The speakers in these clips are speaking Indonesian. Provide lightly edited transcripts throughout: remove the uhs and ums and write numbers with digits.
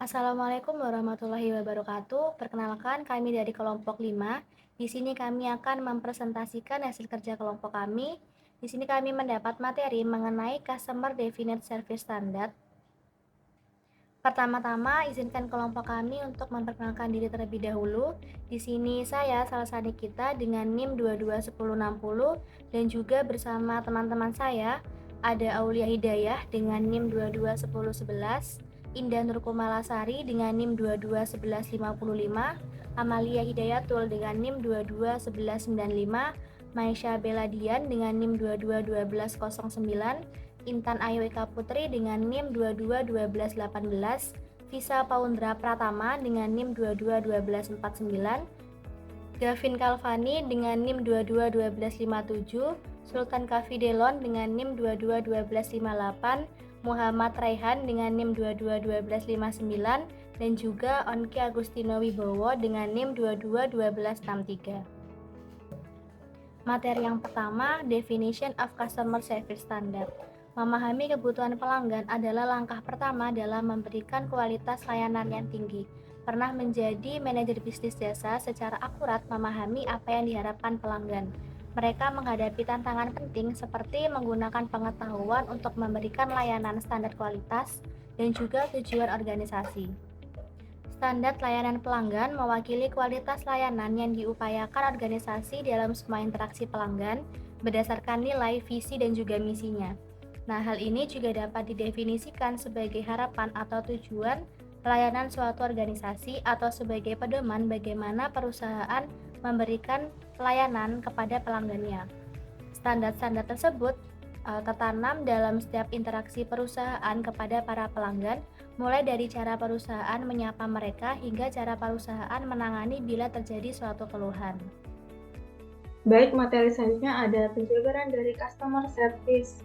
Assalamualaikum warahmatullahi wabarakatuh. Perkenalkan, kami dari kelompok 5. Di sini kami akan mempresentasikan hasil kerja kelompok kami. Di sini kami mendapat materi mengenai Customer Definite Service Standard. Pertama-tama, izinkan kelompok kami untuk memperkenalkan diri terlebih dahulu. Di sini saya, Salsani kita dengan NIM 221060 dan juga bersama teman-teman saya ada Aulia Hidayah dengan NIM 221011, Indah Nurkumalasari dengan NIM 221155, Amalia Hidayatul dengan NIM 221195, Maisha Beladian dengan NIM 221209, Intan Ayu Eka Putri dengan NIM 221218, Visa Paundra Pratama dengan NIM 221249, Gavin Kalvani dengan NIM 221257, Sultan Kafidelon dengan NIM 221258, Muhammad Raihan dengan NIM 221259, dan juga Onki Agustino Wibowo dengan NIM 221263. Materi yang pertama, Definition of Customer Service Standard. Memahami kebutuhan pelanggan adalah langkah pertama dalam memberikan kualitas layanan yang tinggi. Pernah menjadi manajer bisnis jasa secara akurat memahami apa yang diharapkan pelanggan. Mereka menghadapi tantangan penting seperti menggunakan pengetahuan untuk memberikan layanan standar kualitas dan juga tujuan organisasi. Standar layanan pelanggan mewakili kualitas layanan yang diupayakan organisasi dalam semua interaksi pelanggan berdasarkan nilai, visi, dan juga misinya. Nah, hal ini juga dapat didefinisikan sebagai harapan atau tujuan pelayanan suatu organisasi atau sebagai pedoman bagaimana perusahaan memberikan pelayanan kepada pelanggannya. Standar-standar tersebut tertanam dalam setiap interaksi perusahaan kepada para pelanggan, mulai dari cara perusahaan menyapa mereka hingga cara perusahaan menangani bila terjadi suatu keluhan. Baik, materi selanjutnya ada penjabaran dari Customer Service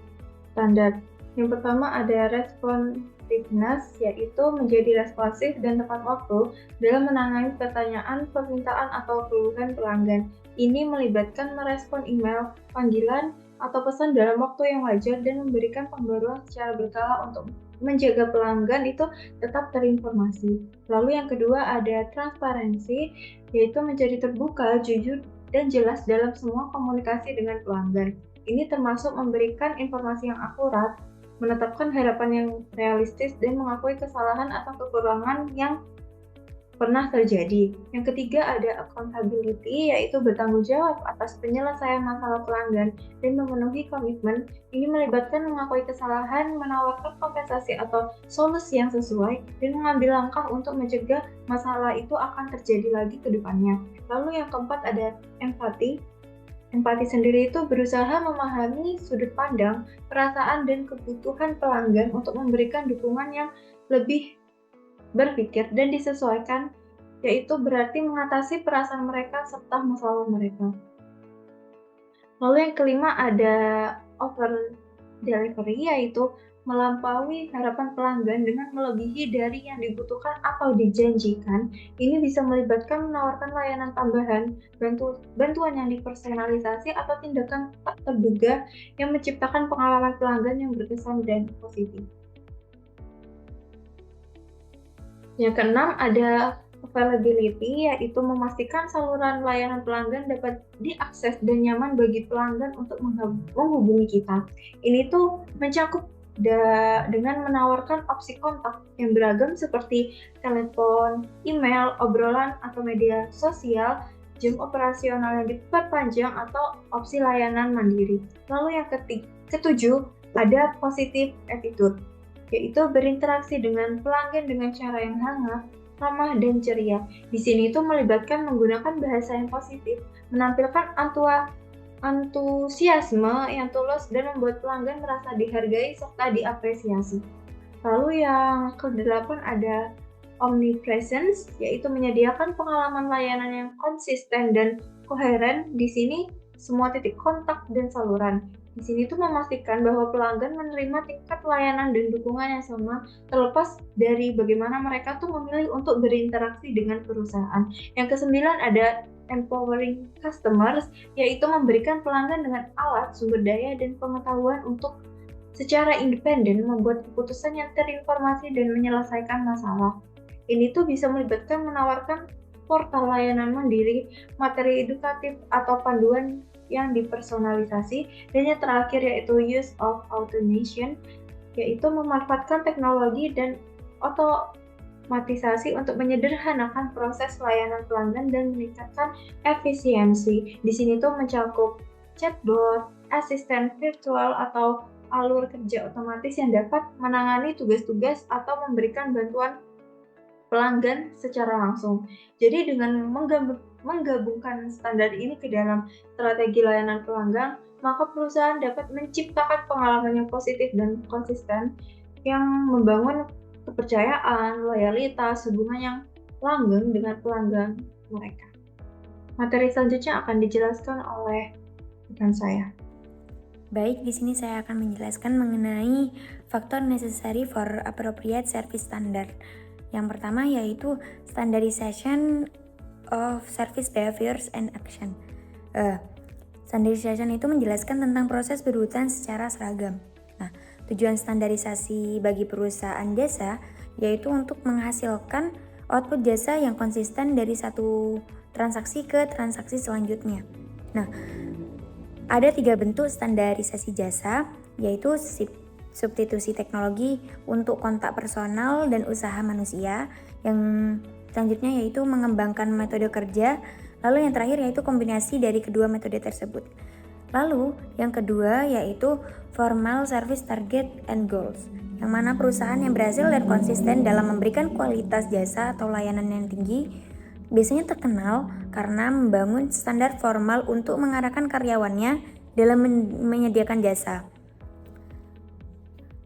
Standard. Yang pertama ada responsiveness, yaitu menjadi responsif dan tepat waktu dalam menangani pertanyaan, permintaan, atau keluhan pelanggan. Ini melibatkan merespon email, panggilan, atau pesan dalam waktu yang wajar dan memberikan pembaruan secara berkala untuk menjaga pelanggan itu tetap terinformasi. Lalu yang kedua ada transparansi, yaitu menjadi terbuka, jujur, dan jelas dalam semua komunikasi dengan pelanggan. Ini termasuk memberikan informasi yang akurat, menetapkan harapan yang realistis, dan mengakui kesalahan atau kekurangan yang pernah terjadi. Yang ketiga ada accountability, yaitu bertanggung jawab atas penyelesaian masalah pelanggan dan memenuhi komitmen. Ini melibatkan mengakui kesalahan, menawarkan kompensasi atau solusi yang sesuai, dan mengambil langkah untuk mencegah masalah itu akan terjadi lagi ke depannya. Lalu yang keempat ada empati. Empati sendiri itu berusaha memahami sudut pandang, perasaan, dan kebutuhan pelanggan untuk memberikan dukungan yang lebih berpikir dan disesuaikan, yaitu berarti mengatasi perasaan mereka serta masalah mereka. Lalu yang kelima ada over delivery, yaitu melampaui harapan pelanggan dengan melebihi dari yang dibutuhkan atau dijanjikan. Ini bisa melibatkan menawarkan layanan tambahan, bantuan yang dipersonalisasi, atau tindakan tak terduga yang menciptakan pengalaman pelanggan yang berkesan dan positif. Yang keenam ada availability, yaitu memastikan saluran layanan pelanggan dapat diakses dan nyaman bagi pelanggan untuk menghubungi kita. Ini tuh mencakup dengan menawarkan opsi kontak yang beragam seperti telepon, email, obrolan, atau media sosial, jam operasional yang diperpanjang, atau opsi layanan mandiri. Lalu yang ketujuh ada positive attitude, yaitu berinteraksi dengan pelanggan dengan cara yang hangat, ramah, dan ceria. Di sini itu melibatkan menggunakan bahasa yang positif, menampilkan antusiasme yang tulus, dan membuat pelanggan merasa dihargai serta diapresiasi. Lalu yang ke-8 ada omnipresence, yaitu menyediakan pengalaman layanan yang konsisten dan koheren. Di sini semua titik kontak dan saluran. Di sini tuh memastikan bahwa pelanggan menerima tingkat layanan dan dukungan yang sama, terlepas dari bagaimana mereka tuh memilih untuk berinteraksi dengan perusahaan. Yang ke-9 ada empowering customers, yaitu memberikan pelanggan dengan alat, sumber daya, dan pengetahuan untuk secara independen membuat keputusan yang terinformasi dan menyelesaikan masalah. Ini tuh bisa melibatkan menawarkan portal layanan mandiri, materi edukatif atau panduan yang dipersonalisasi, dan yang terakhir yaitu use of automation, yaitu memanfaatkan teknologi dan otomatisasi untuk menyederhanakan proses layanan pelanggan dan meningkatkan efisiensi. Di sini tuh mencakup chatbot, asisten virtual, atau alur kerja otomatis yang dapat menangani tugas-tugas atau memberikan bantuan pelanggan secara langsung. Jadi dengan menggabungkan standar ini ke dalam strategi layanan pelanggan, maka perusahaan dapat menciptakan pengalaman yang positif dan konsisten yang membangun kepercayaan, loyalitas, hubungan yang langgeng dengan pelanggan mereka. Materi selanjutnya akan dijelaskan oleh rekan saya. Baik, di sini saya akan menjelaskan mengenai faktor necessary for appropriate service standard. Yang pertama yaitu standardization of service behaviors and action. Standardization itu menjelaskan tentang proses berhutang secara seragam. Nah, tujuan standarisasi bagi perusahaan jasa yaitu untuk menghasilkan output jasa yang konsisten dari satu transaksi ke transaksi selanjutnya. Nah, ada 3 bentuk standarisasi jasa, yaitu substitusi teknologi untuk kontak personal dan usaha manusia. Yang selanjutnya yaitu mengembangkan metode kerja. Lalu yang terakhir yaitu kombinasi dari kedua metode tersebut. Lalu yang kedua yaitu formal service target and goals, yang mana perusahaan yang berhasil dan konsisten dalam memberikan kualitas jasa atau layanan yang tinggi biasanya terkenal karena membangun standar formal untuk mengarahkan karyawannya dalam menyediakan jasa.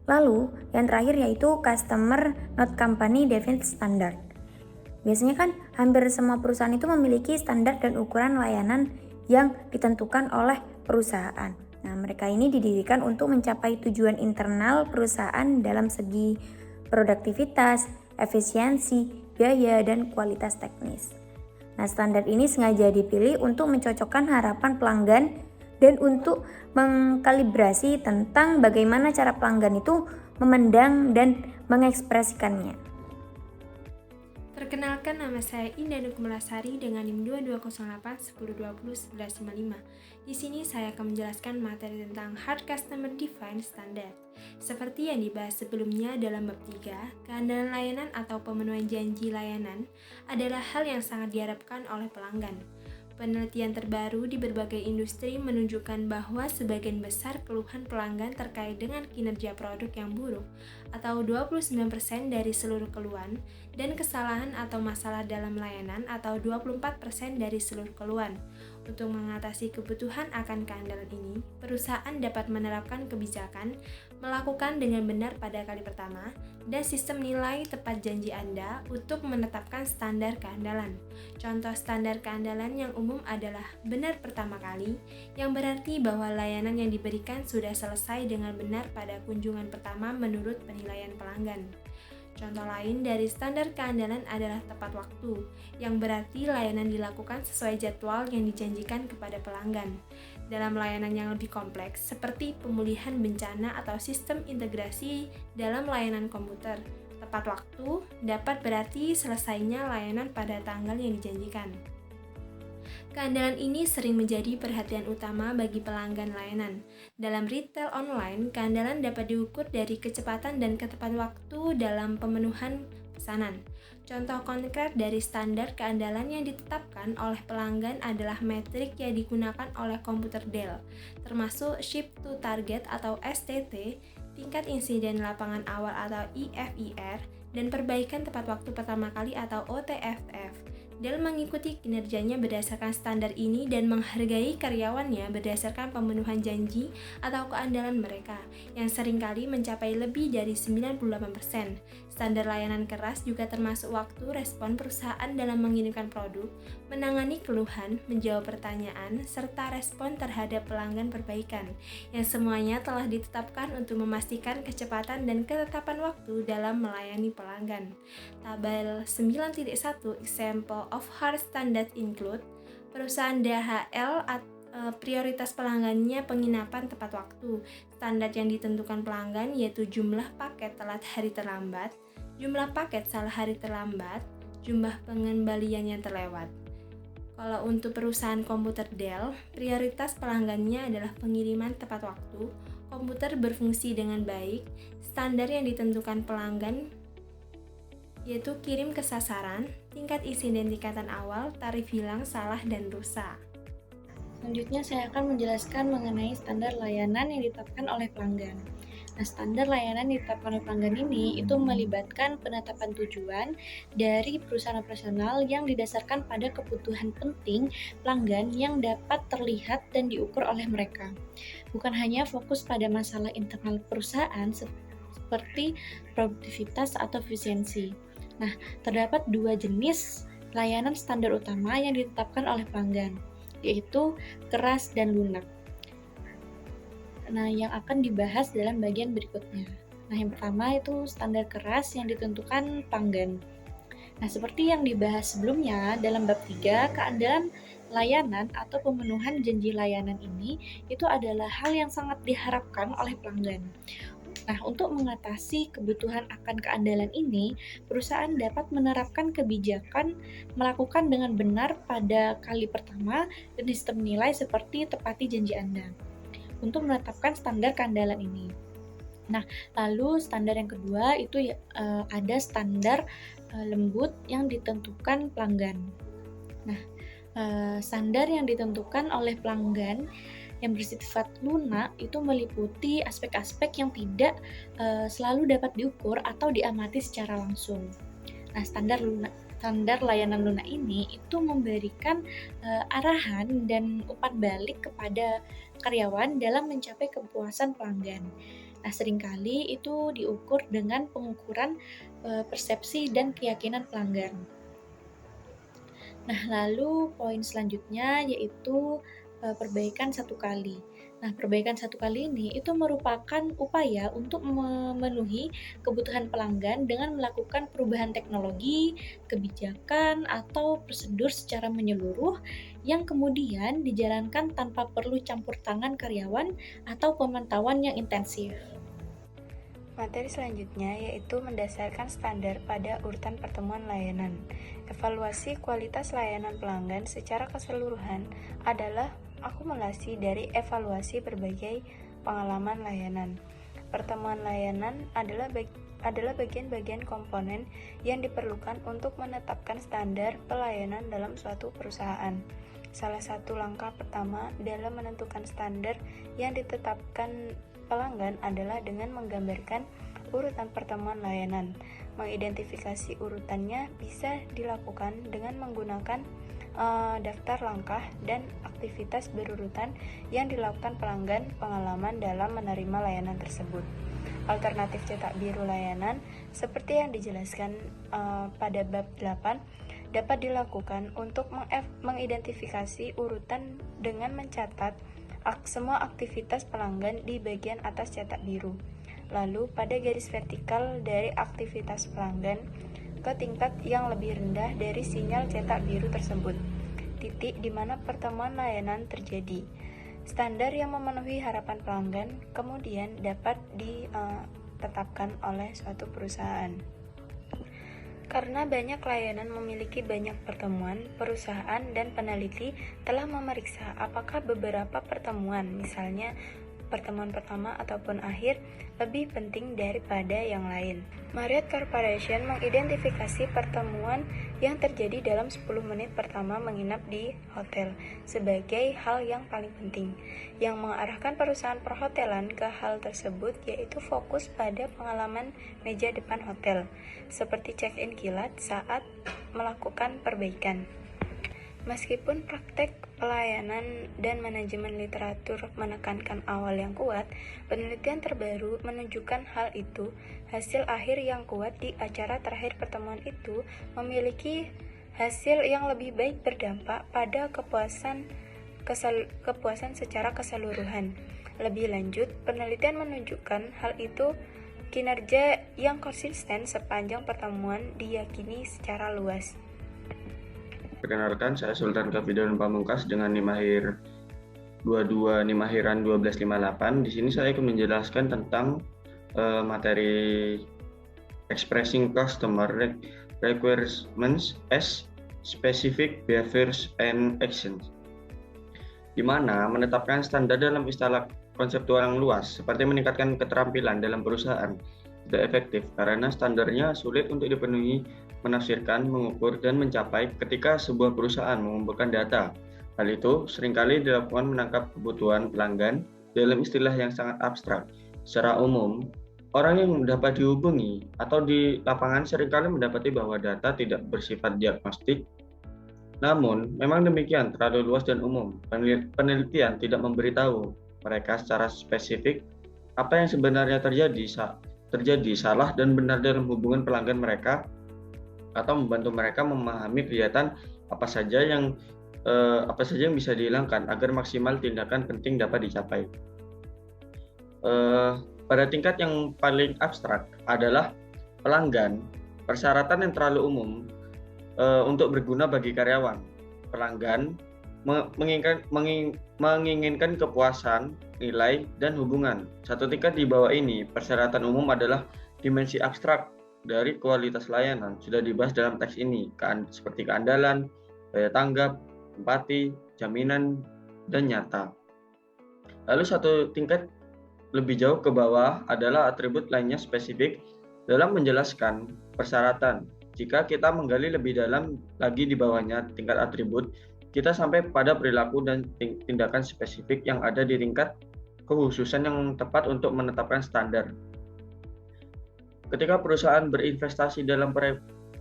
Lalu, yang terakhir yaitu Customer Not Company Defined Standard. Biasanya kan hampir semua perusahaan itu memiliki standar dan ukuran layanan yang ditentukan oleh perusahaan. Nah, mereka ini didirikan untuk mencapai tujuan internal perusahaan dalam segi produktivitas, efisiensi, biaya, dan kualitas teknis. Nah, standar ini sengaja dipilih untuk mencocokkan harapan pelanggan dan untuk mengkalibrasi tentang bagaimana cara pelanggan itu memandang dan mengekspresikannya. Perkenalkan, nama saya Indah Nukumelasari dengan NIM 2208 1020 1155. Di sini saya akan menjelaskan materi tentang Hard Customer Defined Standard. Seperti yang dibahas sebelumnya dalam bab 3, keandalan layanan atau pemenuhan janji layanan adalah hal yang sangat diharapkan oleh pelanggan. Penelitian terbaru di berbagai industri menunjukkan bahwa sebagian besar keluhan pelanggan terkait dengan kinerja produk yang buruk, atau 29% dari seluruh keluhan, dan kesalahan atau masalah dalam layanan, atau 24% dari seluruh keluhan. Untuk mengatasi kebutuhan akan keandalan ini, perusahaan dapat menerapkan kebijakan, melakukan dengan benar pada kali pertama, dan sistem nilai tepat janji Anda untuk menetapkan standar keandalan. Contoh standar keandalan yang umum adalah benar pertama kali, yang berarti bahwa layanan yang diberikan sudah selesai dengan benar pada kunjungan pertama menurut penilaian pelanggan. Contoh lain dari standar keandalan adalah tepat waktu, yang berarti layanan dilakukan sesuai jadwal yang dijanjikan kepada pelanggan. Dalam layanan yang lebih kompleks, seperti pemulihan bencana atau sistem integrasi dalam layanan komputer, tepat waktu dapat berarti selesainya layanan pada tanggal yang dijanjikan. Keandalan ini sering menjadi perhatian utama bagi pelanggan layanan. Dalam retail online, keandalan dapat diukur dari kecepatan dan ketepatan waktu dalam pemenuhan pesanan. Contoh konkret dari standar keandalan yang ditetapkan oleh pelanggan adalah metrik yang digunakan oleh komputer Dell, termasuk Ship to Target atau STT, tingkat insiden lapangan awal atau IFIR, dan perbaikan tepat waktu pertama kali atau OTFF. Dell mengikuti kinerjanya berdasarkan standar ini dan menghargai karyawannya berdasarkan pemenuhan janji atau keandalan mereka, yang seringkali mencapai lebih dari 98%. Standar layanan keras juga termasuk waktu respon perusahaan dalam mengirimkan produk, menangani keluhan, menjawab pertanyaan, serta respon terhadap pelanggan perbaikan, yang semuanya telah ditetapkan untuk memastikan kecepatan dan ketetapan waktu dalam melayani pelanggan. Tabel 9.1 example of hard standard include perusahaan DHL prioritas pelanggannya penginapan tepat waktu. Standar yang ditentukan pelanggan yaitu jumlah paket telat hari terlambat, jumlah paket salah hari terlambat, jumlah pengembalian yang terlewat. Kalau untuk perusahaan komputer Dell, prioritas pelanggannya adalah pengiriman tepat waktu, komputer berfungsi dengan baik, standar yang ditentukan pelanggan yaitu kirim ke sasaran, tingkat isi dan tingkatan awal, tarif hilang, salah, dan rusak. Selanjutnya saya akan menjelaskan mengenai standar layanan yang ditetapkan oleh pelanggan. Nah, standar layanan yang ditetapkan oleh pelanggan ini itu melibatkan penetapan tujuan dari perusahaan operasional yang didasarkan pada kebutuhan penting pelanggan yang dapat terlihat dan diukur oleh mereka. Bukan hanya fokus pada masalah internal perusahaan seperti produktivitas atau efisiensi. Nah, terdapat dua jenis layanan standar utama yang ditetapkan oleh pelanggan, yaitu keras dan lunak. Nah, yang akan dibahas dalam bagian berikutnya. Nah, yang pertama itu standar keras yang ditentukan pelanggan. Nah, seperti yang dibahas sebelumnya dalam bab 3, keandalan layanan atau pemenuhan janji layanan ini itu adalah hal yang sangat diharapkan oleh pelanggan. Nah, untuk mengatasi kebutuhan akan keandalan ini, perusahaan dapat menerapkan kebijakan melakukan dengan benar pada kali pertama dan sistem nilai seperti tepati janji Anda untuk menetapkan standar keandalan ini. Nah, lalu standar yang kedua itu ada standar lembut yang ditentukan pelanggan. Nah, standar yang ditentukan oleh pelanggan yang bersifat lunak itu meliputi aspek-aspek yang tidak selalu dapat diukur atau diamati secara langsung. Nah, standar layanan lunak ini itu memberikan arahan dan umpan balik kepada karyawan dalam mencapai kepuasan pelanggan. Nah, seringkali itu diukur dengan pengukuran persepsi dan keyakinan pelanggan. Nah, lalu poin selanjutnya yaitu perbaikan satu kali. Nah, perbaikan satu kali ini itu merupakan upaya untuk memenuhi kebutuhan pelanggan dengan melakukan perubahan teknologi, kebijakan, atau prosedur secara menyeluruh yang kemudian dijalankan tanpa perlu campur tangan karyawan atau pemantauan yang intensif. Materi selanjutnya yaitu mendasarkan standar pada urutan pertemuan layanan. Evaluasi kualitas layanan pelanggan secara keseluruhan adalah akumulasi dari evaluasi berbagai pengalaman layanan. Pertemuan layanan adalah bagian-bagian komponen yang diperlukan untuk menetapkan standar pelayanan dalam suatu perusahaan. Salah satu langkah pertama dalam menentukan standar yang ditetapkan pelanggan adalah dengan menggambarkan urutan pertemuan layanan. Mengidentifikasi urutannya bisa dilakukan dengan menggunakan daftar langkah dan aktivitas berurutan yang dilakukan pelanggan pengalaman dalam menerima layanan tersebut. Alternatif cetak biru layanan seperti yang dijelaskan pada bab 8 dapat dilakukan untuk mengidentifikasi urutan dengan mencatat semua aktivitas pelanggan di bagian atas cetak biru. Lalu pada garis vertikal dari aktivitas pelanggan ke tingkat yang lebih rendah dari sinyal cetak biru tersebut, titik di mana pertemuan layanan terjadi. Standar yang memenuhi harapan pelanggan kemudian dapat ditetapkan oleh suatu perusahaan. Karena banyak layanan memiliki banyak pertemuan, perusahaan dan peneliti telah memeriksa apakah beberapa pertemuan, misalnya pertemuan pertama ataupun akhir, lebih penting daripada yang lain. Marriott Corporation mengidentifikasi pertemuan yang terjadi dalam 10 menit pertama menginap di hotel sebagai hal yang paling penting. Yang mengarahkan perusahaan perhotelan ke hal tersebut yaitu fokus pada pengalaman meja depan hotel, seperti check-in kilat saat melakukan perbaikan. Meskipun praktek pelayanan dan manajemen literatur menekankan awal yang kuat, penelitian terbaru menunjukkan hal itu. Hasil akhir yang kuat di acara terakhir pertemuan itu memiliki hasil yang lebih baik berdampak pada kepuasan secara keseluruhan. Lebih lanjut, penelitian menunjukkan hal itu kinerja yang konsisten sepanjang pertemuan diyakini secara luas. Perkenalkan, saya Sultan Kafidon Pamungkas dengan NIM akhir 22 NIM akhiran 1258. Di sini saya akan menjelaskan tentang materi expressing customer requirements as specific behaviors and actions, di mana menetapkan standar dalam istilah konseptual yang luas, seperti meningkatkan keterampilan dalam perusahaan, tidak efektif karena standarnya sulit untuk dipenuhi, menafsirkan, mengukur, dan mencapai ketika sebuah perusahaan mengumpulkan data. Hal itu seringkali dilakukan menangkap kebutuhan pelanggan dalam istilah yang sangat abstrak. Secara umum, orang yang dapat dihubungi atau di lapangan seringkali mendapati bahwa data tidak bersifat diagnostik. Namun, memang demikian terlalu luas dan umum. Penelitian tidak memberitahu mereka secara spesifik apa yang sebenarnya terjadi salah dan benar dalam hubungan pelanggan mereka, atau membantu mereka memahami kelihatan apa saja yang bisa dihilangkan agar maksimal tindakan penting dapat dicapai. Pada tingkat yang paling abstrak adalah pelanggan, persyaratan yang terlalu umum untuk berguna bagi karyawan. Pelanggan menginginkan kepuasan, nilai, dan hubungan. Satu tingkat di bawah ini, persyaratan umum adalah dimensi abstrak dari kualitas layanan. Sudah dibahas dalam teks ini, seperti keandalan, daya tanggap, empati, jaminan, dan nyata. Lalu satu tingkat lebih jauh ke bawah adalah atribut lainnya spesifik dalam menjelaskan persyaratan. Jika kita menggali lebih dalam lagi di bawahnya tingkat atribut, kita sampai pada perilaku dan tindakan spesifik yang ada di tingkat kekhususan yang tepat untuk menetapkan standar. Ketika perusahaan berinvestasi dalam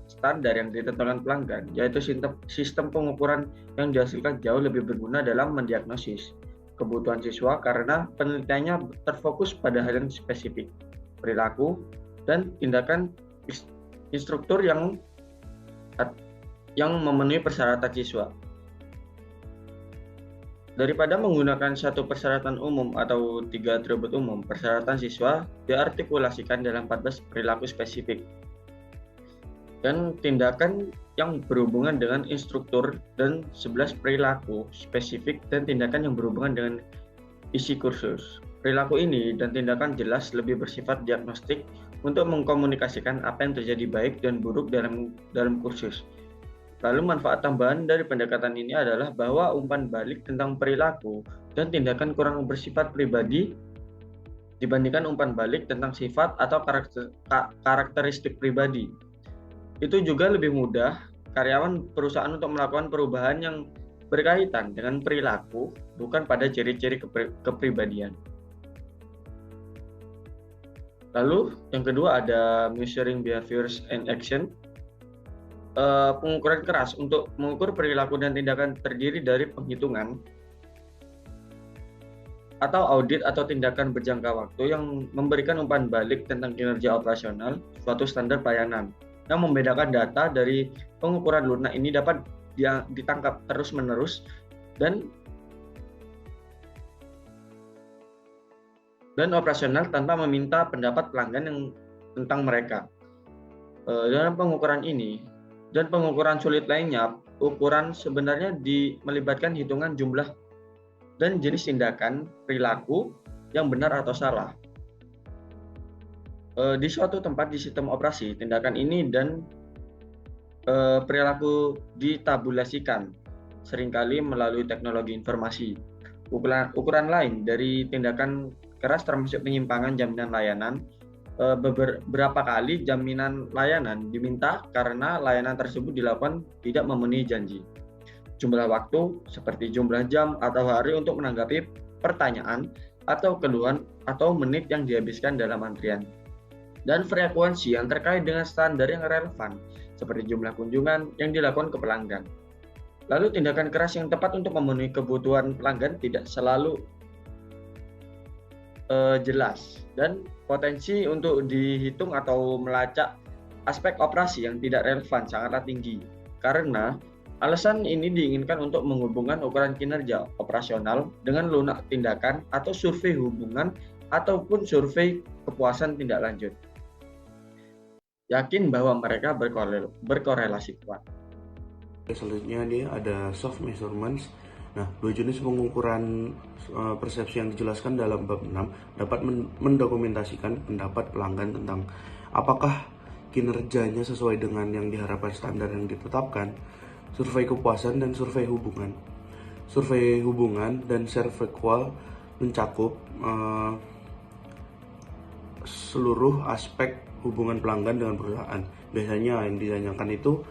standar yang ditentukan pelanggan, yaitu sistem pengukuran yang dihasilkan jauh lebih berguna dalam mendiagnosis kebutuhan siswa karena penelitiannya terfokus pada hal yang spesifik, perilaku, dan tindakan instruktur yang memenuhi persyaratan siswa. Daripada menggunakan satu persyaratan umum atau 3 atribut umum, persyaratan siswa diartikulasikan dalam 14 perilaku spesifik dan tindakan yang berhubungan dengan instruktur, dan 11 perilaku spesifik dan tindakan yang berhubungan dengan isi kursus. Perilaku ini dan tindakan jelas lebih bersifat diagnostik untuk mengkomunikasikan apa yang terjadi baik dan buruk dalam kursus. Lalu manfaat tambahan dari pendekatan ini adalah bahwa umpan balik tentang perilaku dan tindakan kurang bersifat pribadi dibandingkan umpan balik tentang sifat atau karakteristik pribadi. Itu juga lebih mudah karyawan perusahaan untuk melakukan perubahan yang berkaitan dengan perilaku, bukan pada ciri-ciri kepribadian. Lalu yang kedua ada measuring behaviors and action. Pengukuran keras untuk mengukur perilaku dan tindakan terdiri dari penghitungan atau audit atau tindakan berjangka waktu yang memberikan umpan balik tentang kinerja operasional suatu standar pelayanan. Yang membedakan data dari pengukuran lunak ini dapat ditangkap terus-menerus dan operasional tanpa meminta pendapat pelanggan tentang mereka. Dalam pengukuran ini dan pengukuran sulit lainnya, ukuran sebenarnya melibatkan hitungan jumlah dan jenis tindakan perilaku yang benar atau salah. Di suatu tempat di sistem operasi, tindakan ini dan perilaku ditabulasikan, seringkali melalui teknologi informasi. Ukuran lain dari tindakan keras termasuk penyimpangan jaminan layanan. Beberapa kali jaminan layanan diminta karena layanan tersebut dilakukan tidak memenuhi janji. Jumlah waktu seperti jumlah jam atau hari untuk menanggapi pertanyaan atau keluhan atau menit yang dihabiskan dalam antrian. Dan frekuensi yang terkait dengan standar yang relevan seperti jumlah kunjungan yang dilakukan ke pelanggan. Lalu tindakan keras yang tepat untuk memenuhi kebutuhan pelanggan tidak selalu jelas, dan potensi untuk dihitung atau melacak aspek operasi yang tidak relevan sangatlah tinggi. Karena alasan ini diinginkan untuk menghubungkan ukuran kinerja operasional dengan lunak tindakan atau survei hubungan ataupun survei kepuasan tindak lanjut. Yakin bahwa mereka berkorelasi kuat. Selanjutnya dia ada soft measurements. Nah, 2 jenis pengukuran persepsi yang dijelaskan dalam bab 6 dapat mendokumentasikan pendapat pelanggan tentang apakah kinerjanya sesuai dengan yang diharapkan standar yang ditetapkan, survei kepuasan dan survei hubungan. Survei hubungan dan Servequal mencakup seluruh aspek hubungan pelanggan dengan perusahaan. Biasanya yang ditanyakan itu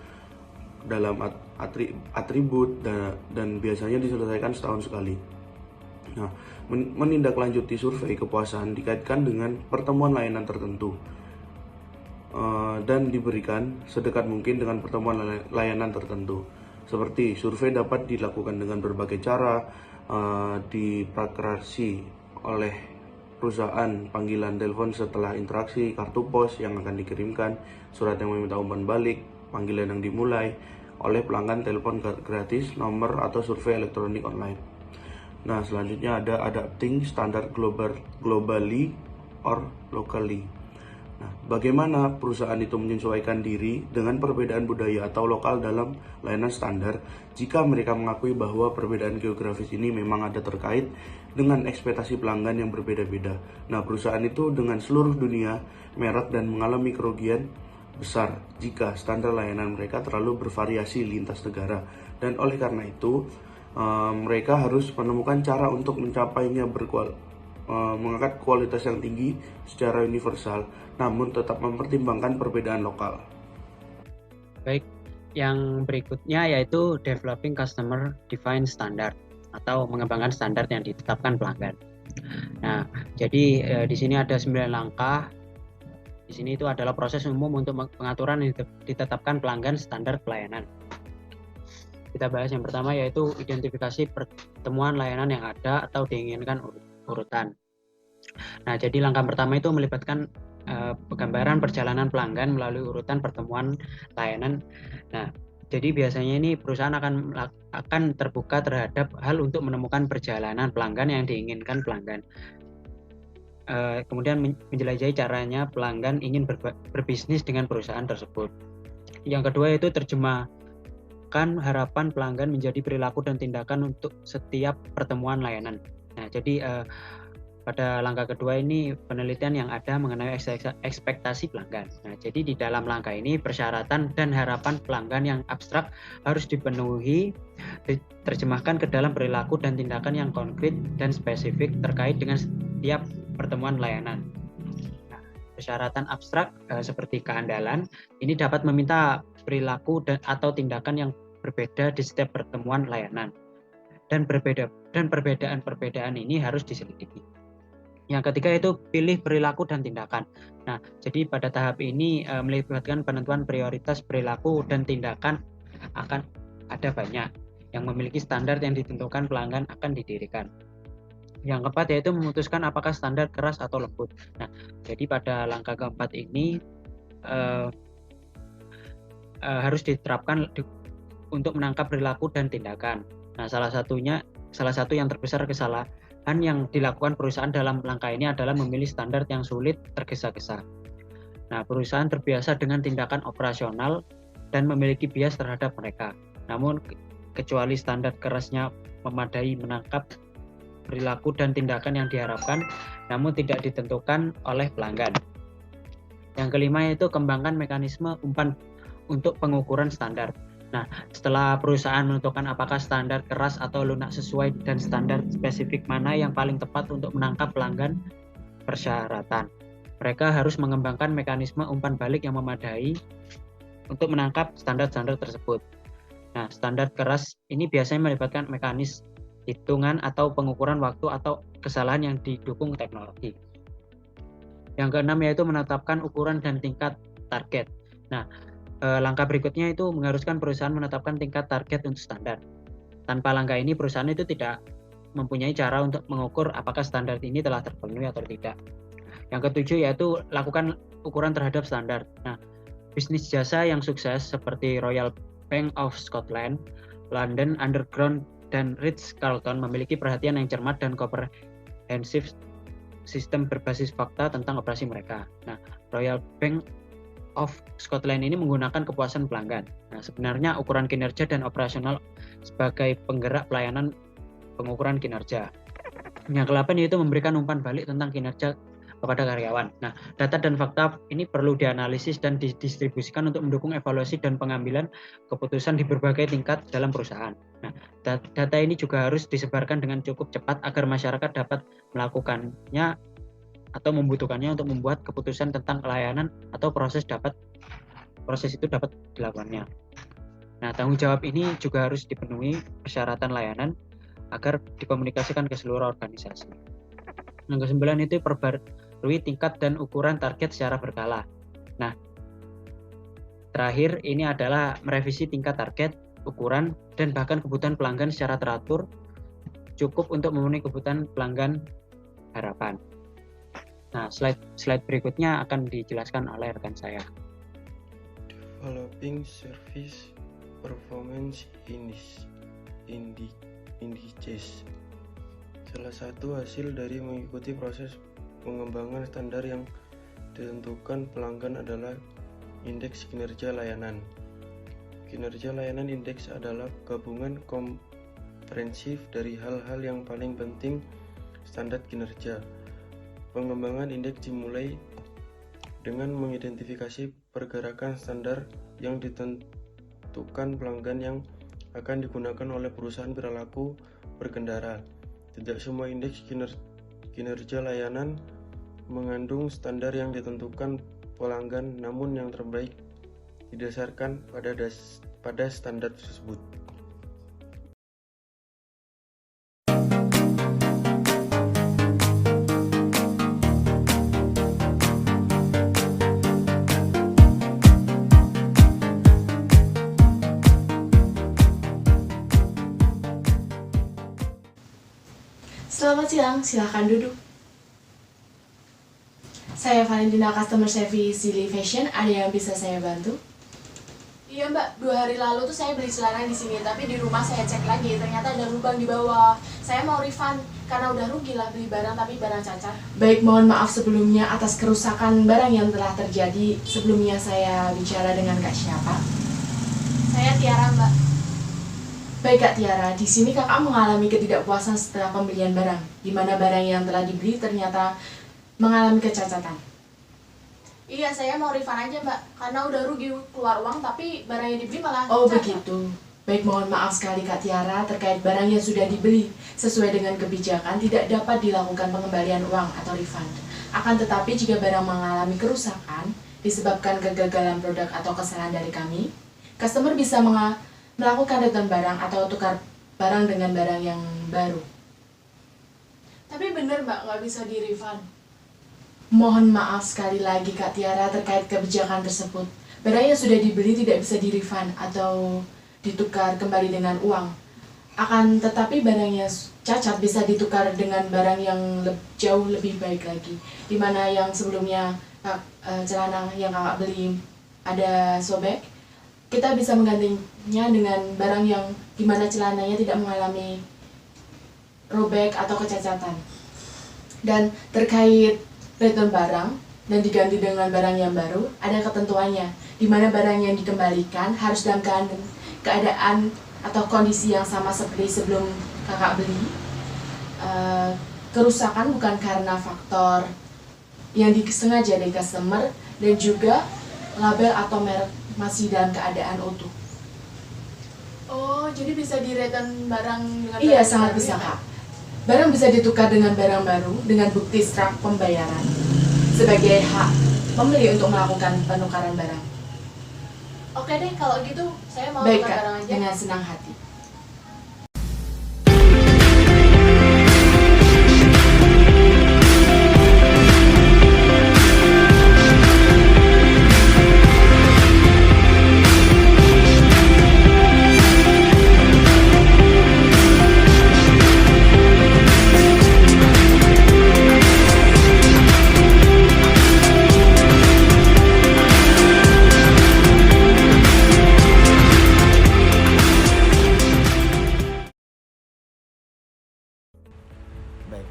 dalam atribut dan biasanya diselesaikan setahun sekali. Nah, menindaklanjuti survei kepuasan dikaitkan dengan pertemuan layanan tertentu dan diberikan sedekat mungkin dengan pertemuan layanan tertentu. Seperti survei dapat dilakukan dengan berbagai cara, diprakrasi oleh perusahaan, panggilan telepon setelah interaksi, kartu pos yang akan dikirimkan, surat yang meminta umpan balik, panggilan yang dimulai oleh pelanggan telepon gratis, nomor atau survei elektronik online. Nah, selanjutnya ada adapting standard globally or locally. Nah, bagaimana perusahaan itu menyesuaikan diri dengan perbedaan budaya atau lokal dalam layanan standar jika mereka mengakui bahwa perbedaan geografis ini memang ada terkait dengan ekspektasi pelanggan yang berbeda-beda. Nah, perusahaan itu dengan seluruh dunia merek dan mengalami kerugian besar jika standar layanan mereka terlalu bervariasi lintas negara. Dan oleh karena itu, mereka harus menemukan cara untuk mencapainya mengangkat kualitas yang tinggi secara universal, namun tetap mempertimbangkan perbedaan lokal. Baik, yang berikutnya yaitu developing customer defined standard atau mengembangkan standar yang ditetapkan pelanggan. Nah, jadi di sini ada 9 langkah. Di sini itu adalah proses umum untuk pengaturan yang ditetapkan pelanggan standar pelayanan. Kita bahas yang pertama yaitu identifikasi pertemuan layanan yang ada atau diinginkan urutan. Nah, jadi langkah pertama itu melibatkan penggambaran perjalanan pelanggan melalui urutan pertemuan layanan. Nah, jadi biasanya ini perusahaan akan terbuka terhadap hal untuk menemukan perjalanan pelanggan yang diinginkan pelanggan. Kemudian menjelajahi caranya pelanggan ingin berbisnis dengan perusahaan tersebut. Yang kedua yaitu terjemahkan harapan pelanggan menjadi perilaku dan tindakan untuk setiap pertemuan layanan. Nah, jadi pada langkah kedua ini penelitian yang ada mengenai ekspektasi pelanggan. Nah, jadi di dalam langkah ini persyaratan dan harapan pelanggan yang abstrak harus dipenuhi, diterjemahkan ke dalam perilaku dan tindakan yang konkret dan spesifik terkait dengan setiap pertemuan layanan. Nah, persyaratan abstrak seperti keandalan ini dapat meminta perilaku atau tindakan yang berbeda di setiap pertemuan layanan. Dan perbedaan ini harus diselidiki. Yang ketiga yaitu pilih perilaku dan tindakan. Nah, jadi pada tahap ini melibatkan penentuan prioritas perilaku dan tindakan akan ada banyak yang memiliki standar yang ditentukan pelanggan akan didirikan. Yang keempat yaitu memutuskan apakah standar keras atau lembut. Nah, jadi pada langkah keempat ini harus diterapkan untuk menangkap perilaku dan tindakan. Nah, salah satu yang terbesar kesalahan yang dilakukan perusahaan dalam langkah ini adalah memilih standar yang sulit tergesa-gesa. Nah, perusahaan terbiasa dengan tindakan operasional dan memiliki bias terhadap mereka. Namun, kecuali standar kerasnya memadai menangkap perilaku dan tindakan yang diharapkan, namun tidak ditentukan oleh pelanggan. Yang kelima yaitu kembangkan mekanisme umpan untuk pengukuran standar. Nah, setelah perusahaan menentukan apakah standar keras atau lunak sesuai dan standar spesifik mana yang paling tepat untuk menangkap pelanggan persyaratan, mereka harus mengembangkan mekanisme umpan balik yang memadai untuk menangkap standar-standar tersebut. Nah, standar keras ini biasanya melibatkan mekanisme hitungan atau pengukuran waktu atau kesalahan yang didukung teknologi. Yang keenam yaitu menetapkan ukuran dan tingkat target. Nah, langkah berikutnya itu mengharuskan perusahaan menetapkan tingkat target untuk standar. Tanpa langkah ini perusahaan itu tidak mempunyai cara untuk mengukur apakah standar ini telah terpenuhi atau tidak. Yang ketujuh yaitu lakukan ukuran terhadap standar. Nah, bisnis jasa yang sukses seperti Royal Bank of Scotland, London Underground, dan Ritz-Carlton memiliki perhatian yang cermat dan komprehensif sistem berbasis fakta tentang operasi mereka. Nah, Royal Bank of Scotland ini menggunakan kepuasan pelanggan. Nah, sebenarnya ukuran kinerja dan operasional sebagai penggerak pelayanan pengukuran kinerja. Yang ke-8 yaitu memberikan umpan balik tentang kinerja kepada karyawan. Nah, data dan fakta ini perlu dianalisis dan didistribusikan untuk mendukung evaluasi dan pengambilan keputusan di berbagai tingkat dalam perusahaan. Nah, data ini juga harus disebarkan dengan cukup cepat agar masyarakat dapat melakukannya atau membutuhkannya untuk membuat keputusan tentang layanan atau proses itu dapat dilakukannya. Nah, tanggung jawab ini juga harus dipenuhi persyaratan layanan agar dikomunikasikan ke seluruh organisasi. Yang ke-9 itu perbarui tingkat dan ukuran target secara berkala. Nah, terakhir ini adalah merevisi tingkat target, ukuran, dan bahkan kebutuhan pelanggan secara teratur cukup untuk memenuhi kebutuhan pelanggan harapan. Nah, slide berikutnya akan dijelaskan oleh rekan saya. Developing Service Performance Indices. Salah satu hasil dari mengikuti proses pengembangan standar yang ditentukan pelanggan adalah indeks kinerja layanan. Kinerja layanan indeks adalah gabungan komprehensif dari hal-hal yang paling penting standar kinerja. Pengembangan indeks dimulai dengan mengidentifikasi pergerakan standar yang ditentukan pelanggan yang akan digunakan oleh perusahaan perilaku berkendara. Tidak semua indeks kinerja layanan mengandung standar yang ditentukan pelanggan, namun yang terbaik didasarkan pada standar tersebut. Selamat siang, silahkan duduk. Saya Valentina, Customer Service Silly Fashion. Ada yang bisa saya bantu? Iya mbak, 2 hari lalu tuh saya beli celana di sini, tapi di rumah saya cek lagi, ternyata ada lubang di bawah. Saya mau refund karena udah rugi lah beli barang tapi barang cacat. Baik, mohon maaf sebelumnya atas kerusakan barang yang telah terjadi. Sebelumnya saya bicara dengan Kak siapa? Saya Tiara mbak. Baik Kak Tiara, di sini kakak mengalami ketidakpuasan setelah pembelian barang, di mana barang yang telah dibeli ternyata mengalami kecacatan. Iya, saya mau refund aja mbak, karena udah rugi keluar uang tapi barang yang dibeli malah cacat. Begitu. Baik, mohon maaf sekali Kak Tiara, terkait barang yang sudah dibeli sesuai dengan kebijakan tidak dapat dilakukan pengembalian uang atau refund. Akan tetapi jika barang mengalami kerusakan disebabkan kegagalan produk atau kesalahan dari kami, customer bisa melakukan return barang atau tukar barang dengan barang yang baru. Tapi bener mbak, nggak bisa di-refund. Mohon maaf sekali lagi Kak Tiara terkait kebijakan tersebut. Barang yang sudah dibeli tidak bisa di-refund atau ditukar kembali dengan uang. Akan tetapi barang yang cacat bisa ditukar dengan barang yang jauh lebih baik lagi. Dimana yang sebelumnya celana yang kakak beli ada sobek, kita bisa menggantinya dengan barang yang dimana celananya tidak mengalami robek atau kecacatan. Dan terkait return barang dan diganti dengan barang yang baru, ada ketentuannya, dimana barang yang dikembalikan harus dalam keadaan atau kondisi yang sama seperti sebelum kakak beli. Kerusakan bukan karena faktor yang disengaja dari customer, dan juga label atau merek masih dalam keadaan utuh. Oh, jadi bisa di-return barang dengan Iya, sangat bisa Kak. Barang bisa ditukar dengan barang baru dengan bukti strak pembayaran sebagai hak pembeli untuk melakukan penukaran barang. Oke deh, kalau gitu saya mau tukar barang aja. Dengan senang hati.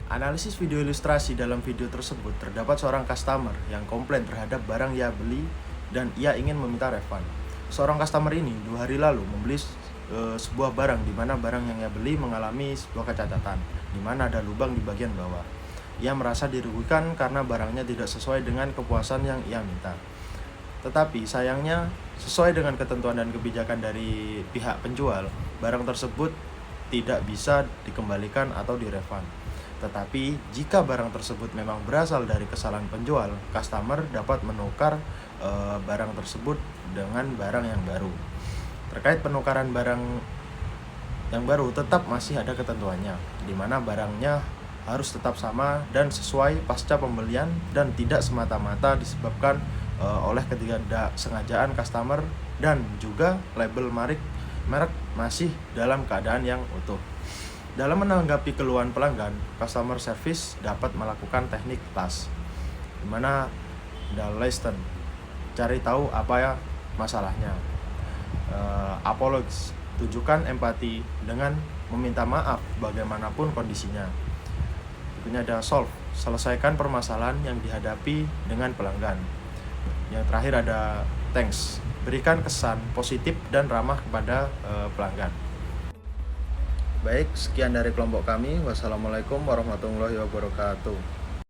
Analisis video ilustrasi dalam video tersebut terdapat seorang customer yang komplain terhadap barang ia beli dan ia ingin meminta refund. Seorang customer ini 2 hari lalu membeli sebuah barang di mana barang yang ia beli mengalami sebuah kecacatan, di mana ada lubang di bagian bawah. ia merasa dirugikan karena barangnya tidak sesuai dengan kepuasan yang ia minta. Tetapi sayangnya, sesuai dengan ketentuan dan kebijakan dari pihak penjual, barang tersebut tidak bisa dikembalikan atau direfund. Tetapi jika barang tersebut memang berasal dari kesalahan penjual, customer dapat menukar barang tersebut dengan barang yang baru. Terkait penukaran barang yang baru, tetap masih ada ketentuannya, di mana barangnya harus tetap sama dan sesuai pasca pembelian dan tidak semata-mata disebabkan oleh ketidaksengajaan customer, dan juga label merek masih dalam keadaan yang utuh. Dalam menanggapi keluhan pelanggan, customer service dapat melakukan teknik TAS, di mana ada listen, cari tahu apa ya masalahnya. Apologize, tunjukkan empati dengan meminta maaf bagaimanapun kondisinya. Berikutnya ada solve, selesaikan permasalahan yang dihadapi dengan pelanggan. Yang terakhir ada thanks, berikan kesan positif dan ramah kepada pelanggan. Baik, sekian dari kelompok kami. Wassalamualaikum warahmatullahi wabarakatuh.